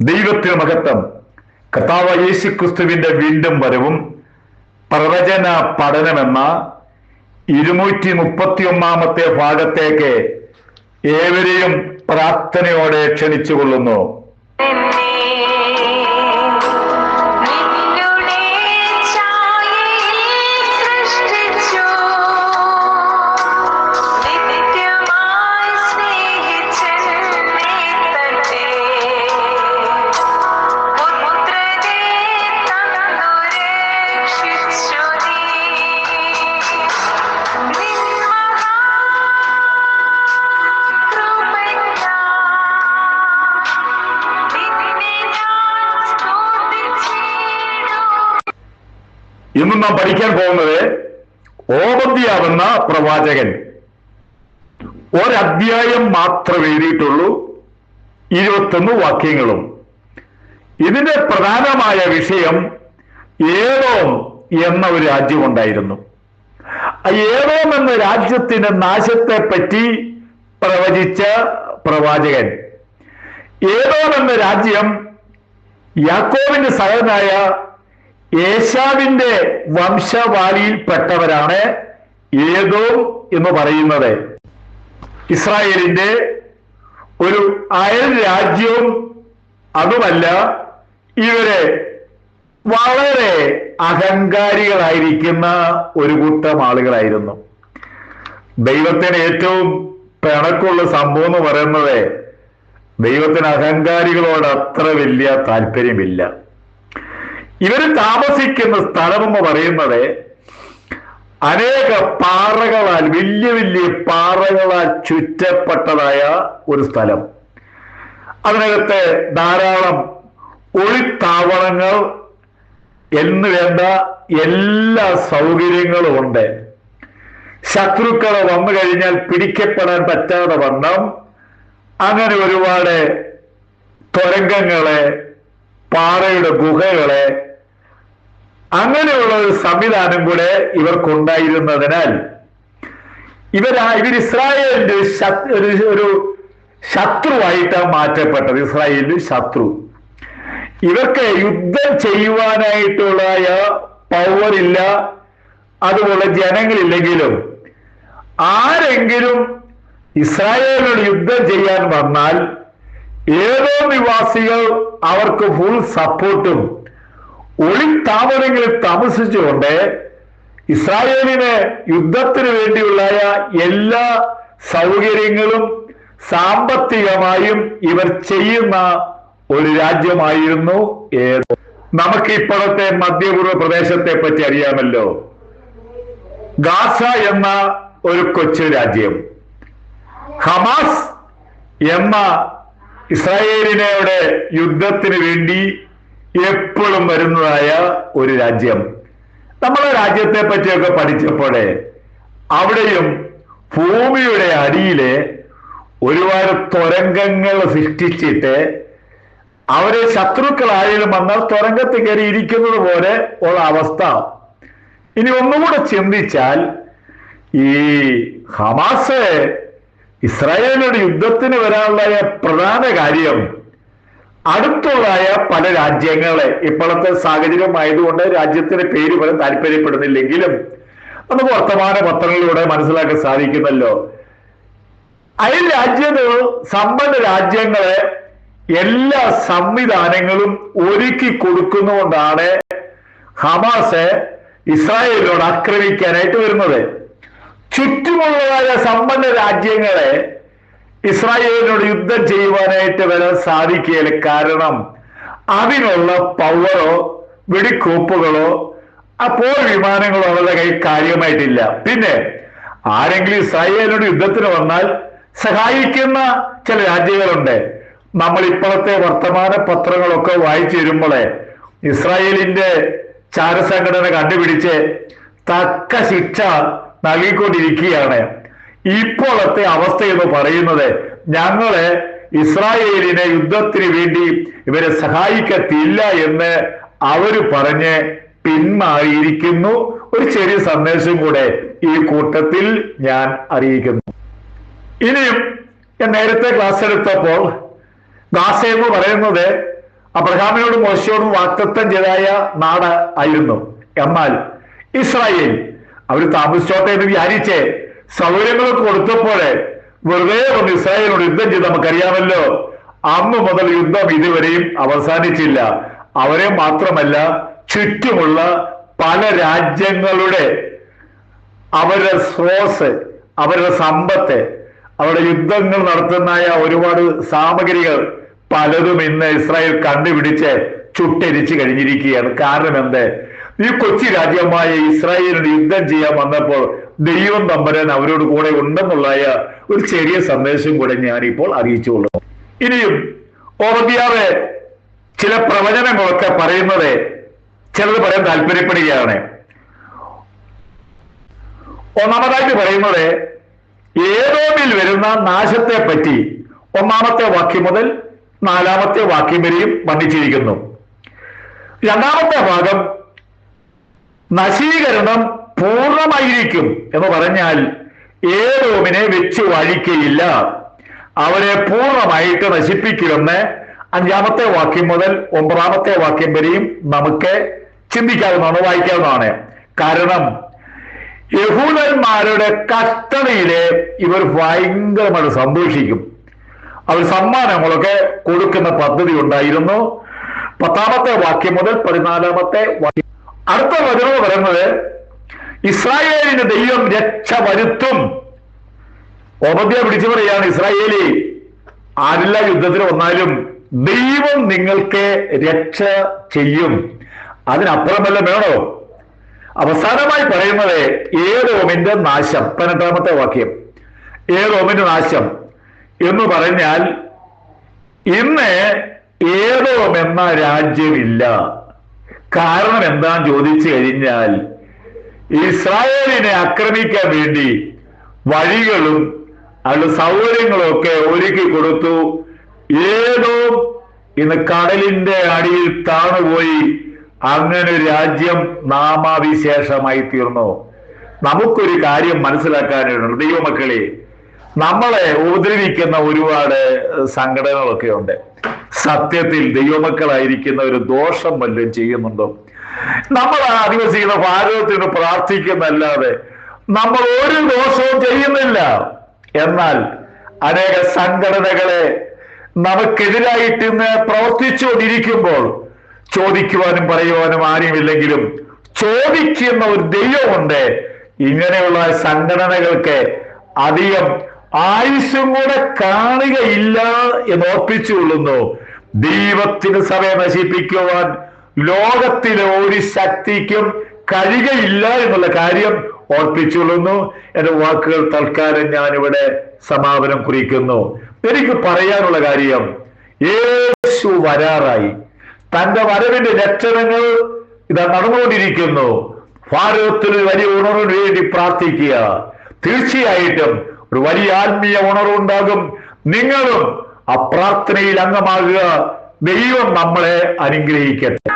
ദൈവത്തിന് മഹത്വം. കർത്താവ് യേശുക്രിസ്തുവിന്റെ വീണ്ടും വരവും പ്രവചന പഠനമെന്ന 231 ഭാഗത്തേക്ക് ഏവരെയും പ്രാർത്ഥനയോടെ ക്ഷണിച്ചുകൊള്ളുന്നു. ഇന്ന് നാം പഠിക്കാൻ പോകുന്നത് ഓബദ്യാവെന്ന പ്രവാചകൻ. ഒരധ്യായം മാത്രം എഴുതിയിട്ടുള്ളൂ, 21 വാക്യങ്ങളും. ഇതിന്റെ പ്രധാനമായ വിഷയം ഏദോം എന്ന ഒരു രാജ്യമുണ്ടായിരുന്നു. ഏദോം എന്ന രാജ്യത്തിന്റെ നാശത്തെ പറ്റി പ്രവചിച്ച പ്രവാചകൻ. ഏദോം എന്ന രാജ്യം യാക്കോബിന്റെ സഹോദരനായ ഏശാവിന്റെ വംശവാലിയിൽപ്പെട്ടവരാണ് ഏദോം എന്ന് പറയുന്നത്. ഇസ്രായേലിന്റെ ഒരു അയൽ രാജ്യവും അതുമല്ല. ഇവര് വളരെ അഹങ്കാരികളായിരിക്കുന്ന ഒരു കൂട്ടം ആളുകളായിരുന്നു. ദൈവത്തിന് ഏറ്റവും പിണക്കുള്ള സംഭവം എന്ന് പറയുന്നത് ദൈവത്തിന് അഹങ്കാരികളോട് അത്ര വലിയ താല്പര്യമില്ല. ഇവര് താമസിക്കുന്ന സ്ഥലമെന്ന് പറയുന്നത് അനേക പാറകളാൽ, വലിയ വലിയ പാറകളാൽ ചുറ്റപ്പെട്ടതായ ഒരു സ്ഥലം. അതിനകത്ത് ധാരാളം ഒളിത്താവളങ്ങൾ എന്ന് വേണ്ട എല്ലാ സൗകര്യങ്ങളും ഉണ്ട്. ശത്രുക്കളെ വന്നു കഴിഞ്ഞാൽ പിടിക്കപ്പെടാൻ പറ്റാതെ വണ്ണം അങ്ങനെ ഒരുപാട് തുരങ്കങ്ങളെ, പാറയുടെ ഗുഹകളെ, അങ്ങനെയുള്ള ഒരു സംവിധാനം കൂടെ ഇവർക്കുണ്ടായിരുന്നതിനാൽ ഇവർ ഇസ്രായേലിന്റെ ഒരു ശത്രുവായിട്ടാണ് മാറ്റപ്പെട്ടത്. ഇസ്രായേലിന്റെ ശത്രു. ഇവർക്ക് യുദ്ധം ചെയ്യുവാനായിട്ടുള്ള പവറില്ല, അതുപോലെ ജനങ്ങളില്ലെങ്കിലും ആരെങ്കിലും ഇസ്രായേലിനോട് യുദ്ധം ചെയ്യാൻ വന്നാൽ ഏതോ നിവാസികൾ അവർക്ക് ഫുൾ സപ്പോർട്ടും ഒളിത്താവളങ്ങളിൽ താമസിച്ചുകൊണ്ട് ഇസ്രായേലിന് യുദ്ധത്തിന് വേണ്ടിയുള്ള എല്ലാ സൗകര്യങ്ങളും സാമ്പത്തികമായും ഇവർ ചെയ്യുന്ന ഒരു രാജ്യമായിരുന്നു ഏദോം. നമുക്ക് ഇപ്പോഴത്തെ മധ്യപൂർവ്വ പ്രദേശത്തെ പറ്റി അറിയാമല്ലോ. ഗാസ എന്ന ഒരു കൊച്ചു രാജ്യം, ഹമാസ് എന്ന ഇസ്രായേലിനോട് യുദ്ധത്തിന് വേണ്ടി എപ്പോഴും വരുന്നതായ ഒരു രാജ്യം. നമ്മളെ രാജ്യത്തെ പറ്റിയൊക്കെ പഠിച്ചപ്പോഴേ അവിടെയും ഭൂമിയുടെ അടിയിലെ ഒരുപാട് തുരങ്കങ്ങൾ സൃഷ്ടിച്ചിട്ട് അവരെ ശത്രുക്കളായാലും വന്നാൽ തുരങ്കത്ത് കയറി ഇരിക്കുന്നത് പോലെ ഉള്ള അവസ്ഥ. ഇനി ഒന്നുകൂടെ ചിന്തിച്ചാൽ ഈ ഹമാസ് ഇസ്രായേലിനോട് യുദ്ധത്തിന് വരാനുള്ള പ്രധാന കാര്യം അടുത്തുള്ളതായ പല രാജ്യങ്ങളെ, ഇപ്പോഴത്തെ സാഹചര്യം ആയതുകൊണ്ട് രാജ്യത്തിന്റെ പേര് പറയാൻ താല്പര്യപ്പെടുന്നില്ലെങ്കിലും നമുക്ക് വർത്തമാന പത്രങ്ങളിലൂടെ മനസ്സിലാക്കാൻ സാധിക്കുന്നല്ലോ. അയൽ രാജ്യത്ത് സമ്പന്ന രാജ്യങ്ങളെ എല്ലാ സംവിധാനങ്ങളും ഒരുക്കി കൊടുക്കുന്നതുകൊണ്ടാണ് ഹമാസ് ഇസ്രായേലിനോട് ആക്രമിക്കാനായിട്ട് വരുന്നത്. ചുറ്റുമുള്ളതായ സമ്പന്ന രാജ്യങ്ങളെ ഇസ്രായേലിനോട് യുദ്ധം ചെയ്യുവാനായിട്ട് വരാൻ സാധിക്കുകയില്ല. കാരണം അതിനുള്ള പവറോ വെടിക്കോപ്പുകളോ അപ്പോൾ വിമാനങ്ങളോ അവരുടെ കയ്യിൽ കാര്യമായിട്ടില്ല. പിന്നെ ആരെങ്കിലും ഇസ്രായേലിനോട് യുദ്ധത്തിന് വന്നാൽ സഹായിക്കുന്ന ചില രാജ്യങ്ങളുണ്ട്. നമ്മൾ ഇപ്പോഴത്തെ വർത്തമാന പത്രങ്ങളൊക്കെ വായിച്ചു വരുമ്പോഴേ ഇസ്രായേലിന്റെ ചാരസംഘടന കണ്ടുപിടിച്ച് തക്ക ശിക്ഷ നൽകിക്കൊണ്ടിരിക്കുകയാണ്. ഇപ്പോഴത്തെ അവസ്ഥ എന്ന് പറയുന്നത് ഞങ്ങള് ഇസ്രായേലിനെ യുദ്ധത്തിന് വേണ്ടി ഇവരെ സഹായിക്കത്തില്ല എന്ന് അവര് പറഞ്ഞ് പിന്മാറിയിരിക്കുന്നു. ഒരു ചെറിയ സന്ദേശം കൂടെ ഈ കൂട്ടത്തിൽ ഞാൻ അറിയിക്കുന്നു. ഇനിയും ഞാൻ നേരത്തെ ക്ലാസ് എടുത്തപ്പോൾ ഗാസ എന്ന് പറയുന്നത് അബ്രഹാമിനോടും മോശയോടും വാഗ്ദത്തം ചെയ്തായ നാട് ആയിരുന്നു. എന്നാൽ ഇസ്രായേൽ അവർ താമസിച്ചോട്ടെ എന്ന് വിചാരിച്ച് സൗകര്യങ്ങളൊക്കെ കൊടുത്തപ്പോഴേ വെറുതെ ഒന്ന് ഇസ്രായേലിനോട് യുദ്ധം ചെയ്ത് നമുക്കറിയാമല്ലോ. അന്ന് മുതൽ യുദ്ധം ഇതുവരെയും അവസാനിച്ചില്ല. അവരെ മാത്രമല്ല, ചുറ്റുമുള്ള പല രാജ്യങ്ങളുടെ അവരുടെ സ്രോസ്, അവരുടെ സമ്പത്ത്, അവരുടെ യുദ്ധങ്ങൾ നടത്തുന്നതായ ഒരുപാട് സാമഗ്രികൾ പലതും ഇന്ന് ഇസ്രായേൽ കണ്ടുപിടിച്ച് ചുട്ടരിച്ച് കഴിഞ്ഞിരിക്കുകയാണ്. കാരണം എന്ത്? ഈ കൊച്ചു രാജ്യമായ ഇസ്രായേലിന് യുദ്ധം ചെയ്യാൻ വന്നപ്പോൾ ദൈവം തമ്പുരാൻ അവരോട് കൂടെ ഉണ്ടെന്നുള്ള ഒരു ചെറിയ സന്ദേശം കൂടെ ഞാനിപ്പോൾ അറിയിച്ചുകൊള്ളുന്നു. ഇനിയും ഓബദ്യാവ് ചില പ്രവചനങ്ങളൊക്കെ പറയുന്നത് ചിലത് പറയാൻ താല്പര്യപ്പെടുകയാണ്. ഒന്നാമതായിട്ട് പറയുന്നത് ഏദോമിൽ വരുന്ന നാശത്തെ പറ്റി 1-ാമത്തെ വാക്യം മുതൽ 4-ാമത്തെ വാക്യം വരെയും വർണ്ണിച്ചിരിക്കുന്നു. 2-ാമത്തെ ഭാഗം നശീകരണം പൂർണ്ണമായിരിക്കും എന്ന് പറഞ്ഞാൽ ഏദോമിനെ വെച്ച് വഴിക്കയില്ല, അവരെ പൂർണ്ണമായിട്ട് നശിപ്പിക്കുമെന്ന് 5-ാമത്തെ വാക്യം മുതൽ 9-ാമത്തെ വാക്യം വരെയും നമുക്ക് ചിന്തിക്കാവുന്നതാണ്, വായിക്കാവുന്നതാണ്. കാരണം യഹൂദന്മാരുടെ കഷ്ടതയില് ഇവർ ഭയങ്കരമായിട്ട് സന്തോഷിക്കും. അവർ സമ്മാനങ്ങളൊക്കെ കൊടുക്കുന്ന പദ്ധതി ഉണ്ടായിരുന്നു. 10-ാമത്തെ വാക്യം മുതൽ 14-ാമത്തെ വാക്യം. അടുത്ത വചനം പറയുന്നത് ഇസ്രായേലിന് ദൈവം രക്ഷ വരുത്തും. ഓബദ്യ പിടിച്ചു പറയാണ്, ഇസ്രായേലി ആരെല്ലാം യുദ്ധത്തിന് വന്നാലും ദൈവം നിങ്ങൾക്ക് രക്ഷ ചെയ്യും. അതിനപ്പുറം വല്ലതും വേണോ? അവസാനമായി പറയുന്നത് ഏദോമിന്റെ നാശം. 18-ാമത്തെ വാക്യം. ഏദോമിന്റെ നാശം എന്ന് പറഞ്ഞാൽ ഇന്ന് ഏദോം എന്ന രാജ്യമില്ല. കാരണം എന്താന്ന് ചോദിച്ചു കഴിഞ്ഞാൽ ഇസ്രായേലിനെ ആക്രമിക്കാൻ വേണ്ടി വഴികളും അവരുടെ സൗകര്യങ്ങളും ഒക്കെ ഒരുക്കി കൊടുത്തു. ഏദോം ഇന്ന് കടലിന്റെ അടിയിൽ താണുപോയി. അങ്ങനെ ഒരു രാജ്യം നാമാവിശേഷമായി തീർന്നു. നമുക്കൊരു കാര്യം മനസ്സിലാക്കാനുണ്ട് ദൈവമക്കളെ, നമ്മളെ ഉപദ്രവിക്കുന്ന ഒരുപാട് സംഘടനകളൊക്കെ ഉണ്ട്. സത്യത്തിൽ ദൈവമക്കളായിരിക്കുന്ന ഒരു ദോഷം വല്ലതും ചെയ്യുന്നുണ്ടോ? നമ്മൾ അധിവസിക്കുന്ന ഭാരതത്തിന് പ്രാർത്ഥിക്കുന്നല്ലാതെ നമ്മൾ ഒരു ദോഷവും ചെയ്യുന്നില്ല. എന്നാൽ അനേക സംഘടനകളെ നമുക്കെതിരായിട്ട് ഇന്ന് പ്രവർത്തിച്ചുകൊണ്ടിരിക്കുമ്പോൾ ചോദിക്കുവാനും പറയുവാനും ആരുമില്ലെങ്കിലും ചോദിക്കുന്ന ഒരു ദൈവമുണ്ട്. ഇങ്ങനെയുള്ള സംഘടനകൾക്ക് അധികം ആയുസ്സും കൂടെ കാണുകയില്ല എന്ന് ഓർപ്പിച്ചുകൊള്ളുന്നു. ദൈവത്തിന് സഭയെ നശിപ്പിക്കുവാൻ ലോകത്തിലെ ഒരു ശക്തിക്കും കഴിയുകയില്ല എന്നുള്ള കാര്യം ഓർപ്പിച്ചുകൊള്ളുന്നു. എന്റെ വാക്കുകൾ തൽക്കാലം ഞാനിവിടെ സമാപനം കുറിക്കുന്നു. എനിക്ക് പറയാനുള്ള കാര്യം, യേശു വരാറായി. തന്റെ വരവിന്റെ ലക്ഷണങ്ങൾ ഇതാ നടന്നുകൊണ്ടിരിക്കുന്നു. ഭാരതത്തിൽ വലിയ ഉണർവിന് വേണ്ടി പ്രാർത്ഥിക്കുക. തീർച്ചയായിട്ടും ഒരു വലിയ ആത്മീയ ഉണർവുണ്ടാകും. നിങ്ങളും ആ പ്രാർത്ഥനയിൽ അംഗമാകുക. ദൈവം നമ്മളെ അനുഗ്രഹിക്കട്ടെ.